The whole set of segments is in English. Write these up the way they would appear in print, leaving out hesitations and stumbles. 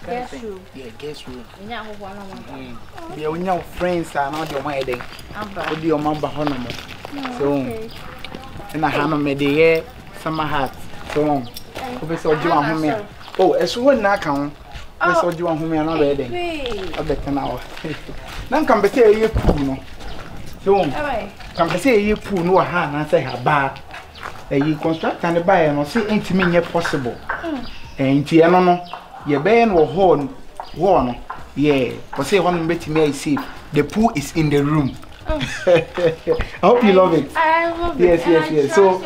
guest room. Yeah, guest room. Yeah, one. Yeah, we know friends are not your mind. With your mamba honor. So, and I have made the summer hat. So, we saw you on home. Oh, as soon as come, we saw you on home and already. I bet now. Then come to say you pool. So, come to say you pool no hand and say her bar. You construct and buy and see intimate possible. And Tiano, your band or horn, one. Yeah, but say one bit me safe. The pool is in the room. I hope you love it. I love it. Yes. So,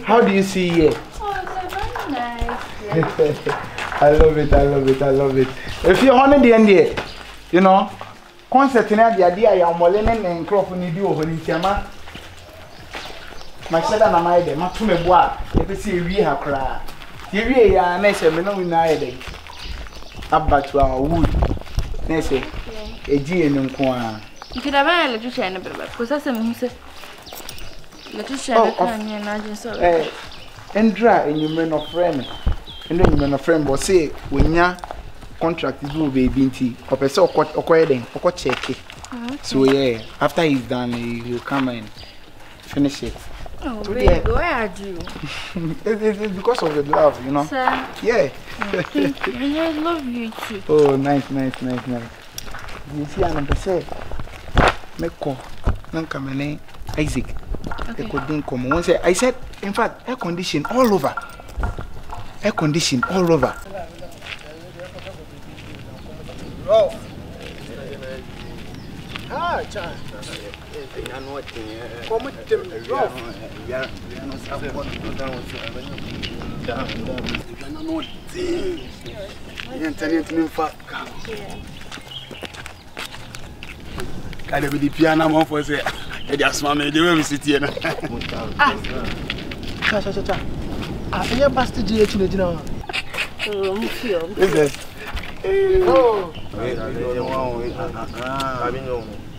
how do you see it? Oh, it's very nice. I love it. If you're on the end, you know, concert in the idea, you're molenin and crop when you do when you tell my son and I, they must me bois. If you see, we have cried. You really are nice, and we know we know up back to our wood. Nice, a G and Quan. You could have a little channel, because that's a music. Little channel, and dry, and you men of friend. And then you men of friend, but say, when ya contract is will be binty, or person or check it. So, yeah, after he's done, he'll come and finish it. Oh, baby, where are you? It's because of the love, you know. Sir. Yeah. And I love you too. Oh, nice. You see, I'm say, make call. Don't come in, Isaac. Okay. Couldn't come. Once I said, in fact, air condition all over. Oh. Ah, child. Can I be the piano for say? I just want me to sit here. Ah, you bastard, you know. Oh,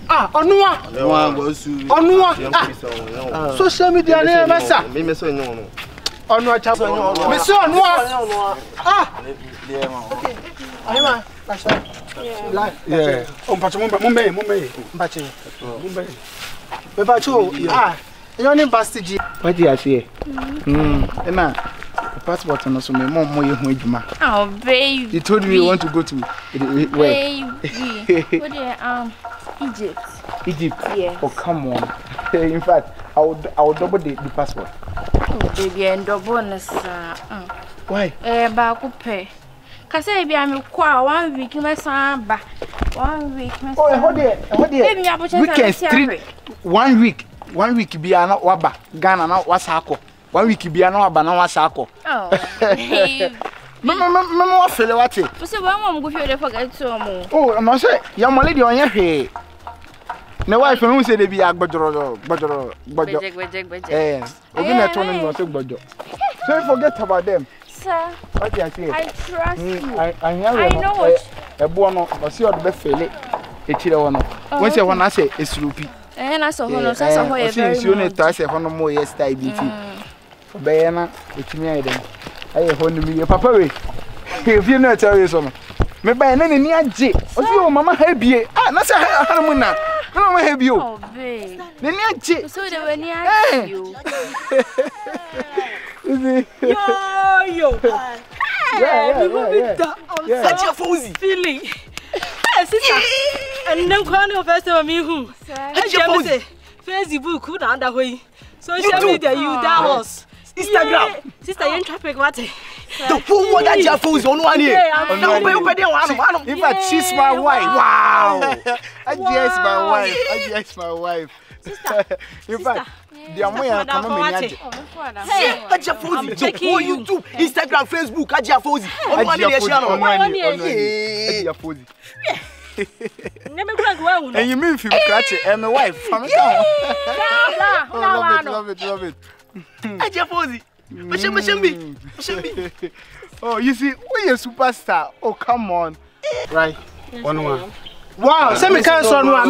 ah, Onua. Social media name, sir. Me so no. Onua chap. Me so Onua. Ah. Okay. Ayma, yeah. Mumbai. Ah. You need bastard. What do you say? Passport and also my mom more you. Oh, baby. You told me you want to go to where? Egypt. Yes. Oh, come on. In fact, I will double the passport. Oh, baby, and double why? Back pay. Cause I be I'm 1 week, my son back. 1 week, my son. Oh, hold it. Weekend 1 week. 1 week be an waba. Ghana now was hako. 1 week be an waba now was hako. Oh, Mama, feel what it. So, one will go for forget so more. Oh, I'm not saying, young lady on your head. No wife who said they be a budget. Eh, we're not turning not a budget. Don't forget about them. Sir, what do I say? I trust you. I know what a buono, but see what the feel it. It's your one. Once I want to say, it's Rupi. And I saw her, since you need to ask a hundred more yesterday. For Bayana, it's me. I hold me, Papa. If you know, tell you something. Maybe I need near J. Oh, you, Mamma, happy. Ah, that's a harmona. No, I have you. Oh, babe. Then near J. So they were near you. Yo. Yeah. Such a fuzzy feeling. And then crown of first of me who Facebook could underway. Social media, you that was Instagram. Sister, you in traffic, what? The poor one that you fools on 1 year. In fact, she's my wife. Wow. I guess my wife. In fact, the Amoya come in. Checking YouTube, Instagram, Facebook, Ajafozi. And you mean if you catch it and my wife? Love it. Ajafozi. Oh, you see, we a superstar. Oh, come on. Right. One. Wow, send me cancel on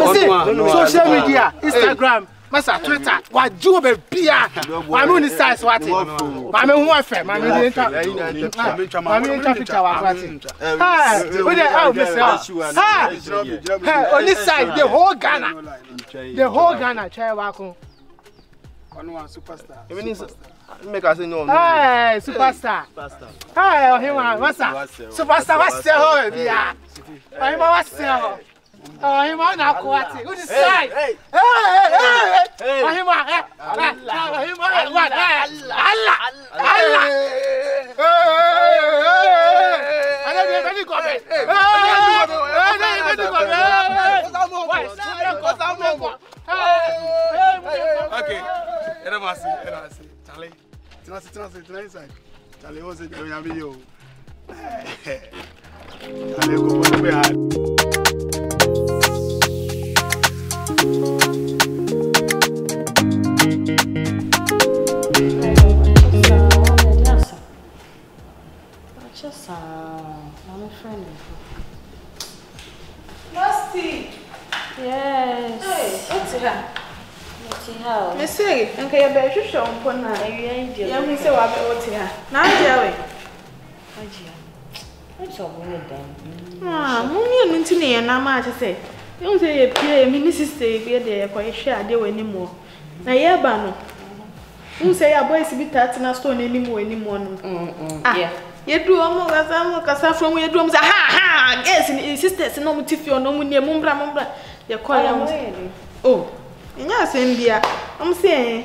social media, Instagram, Masa Twitter, what do be beer? My moon is size what? My moon was fair, my moon traffic tower. Ah, on this side, the whole Ghana. The whole Ghana, chair wako. One superstar. Make us know. Hey, superstar. Hey, him what's that? Superstar, what's the whole beer? I'm what's the oh, him on our quality. Who's the side? Hey, him on. What? Allah. I don't have any comment. Okay. Charlie. Charlie was it? Charlie, I'm a friend. Musty. Yes. Hey, what's it? What's it how? Me say, okay, you better show on pona. Yeah, me say what what's it? Now, Jerry. What's your woman then? Ah, Mummy, and Tinny, and I'm out to say. You don't say a peer, Minister, be there, quite share there anymore. Now, yeah, Bano. You say a boy is a bit at an stone anymore. Yeah. You do almost from your drums. Ha! Yes, and sisters, no motive, no money, Mumbra. You call him. Oh, and yes, India. I'm saying,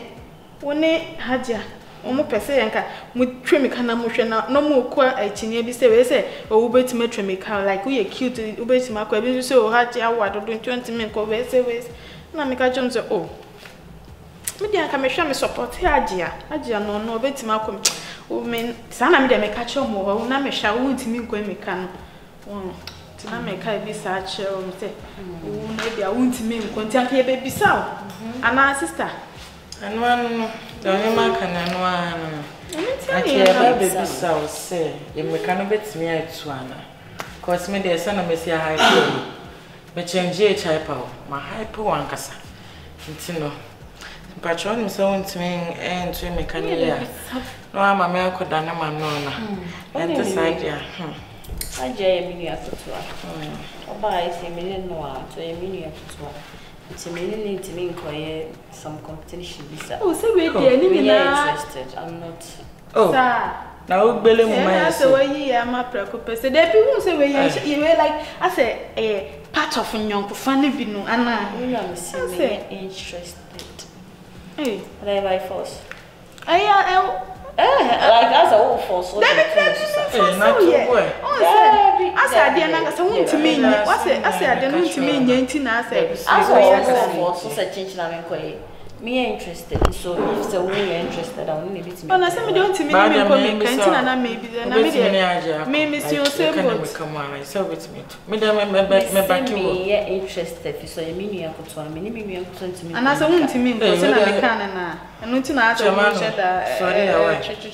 when they had ya, almost per se, and with Trimican motion, no more quite a chinny, be say, or Uber to Metrimica, like we are cute, Uber to Macquarie, so hard, ya, what, doing 20 minutes over, say, now make a Jones. Oh, Media can show me support here, Ajia, no, bet to Malcolm. Women, Sana me make catch on more, na me shall won't me go me can. Tina make a be such say, oh, maybe I won't me contact your baby sound. And our sister. And one, the woman can and one. I can't baby sound say, you can bet me at Swana. Cause me the son of Messia High School. But change a child, my hyper one cassa. Intino. Patron so to me and to me can you? No, I'm a male could done a man. And this idea. I jay a mini after 2. Or buy a million noir to a mini after 2. It's a million to me inquire some competition. Oh, so we're interested. I'm not. Oh, now, Billy, my way, I'm a preoccuped. So there people say, you were like, I say, a part of young funny binu, and I'm interested. Hey, they by force. Like that's a whole force. I said, I didn't want to mean. I said, I didn't to mean anything. I said, I said, change na me me interested. So if the woman interested, I'll need it. But I said, don't to me, and maybe then maybe see yourself. Come on, I saw with me. Me interested. So you mean you have to me to me. And I said, won't to mean, because I can and not to know.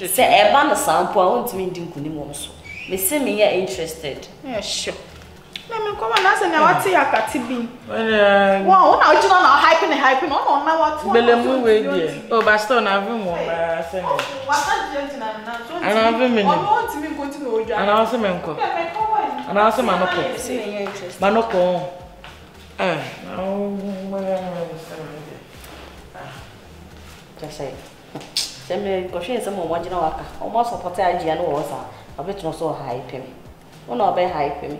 Say, a man sample, I want to mean Dinkunimoso. Me say me interested. Yeah, sure. Let me come and ask now what's your catibin. Wow, now you know hyping. Oh, now what's oh, Baston, I've been more. What's that gentleman? And I've been I want to be going to know you. And also, Manco. And also, Manoko. Manoko. Just say. Send me some watching almost a potager and was a bit not so hype him. Oh, no, be hype him.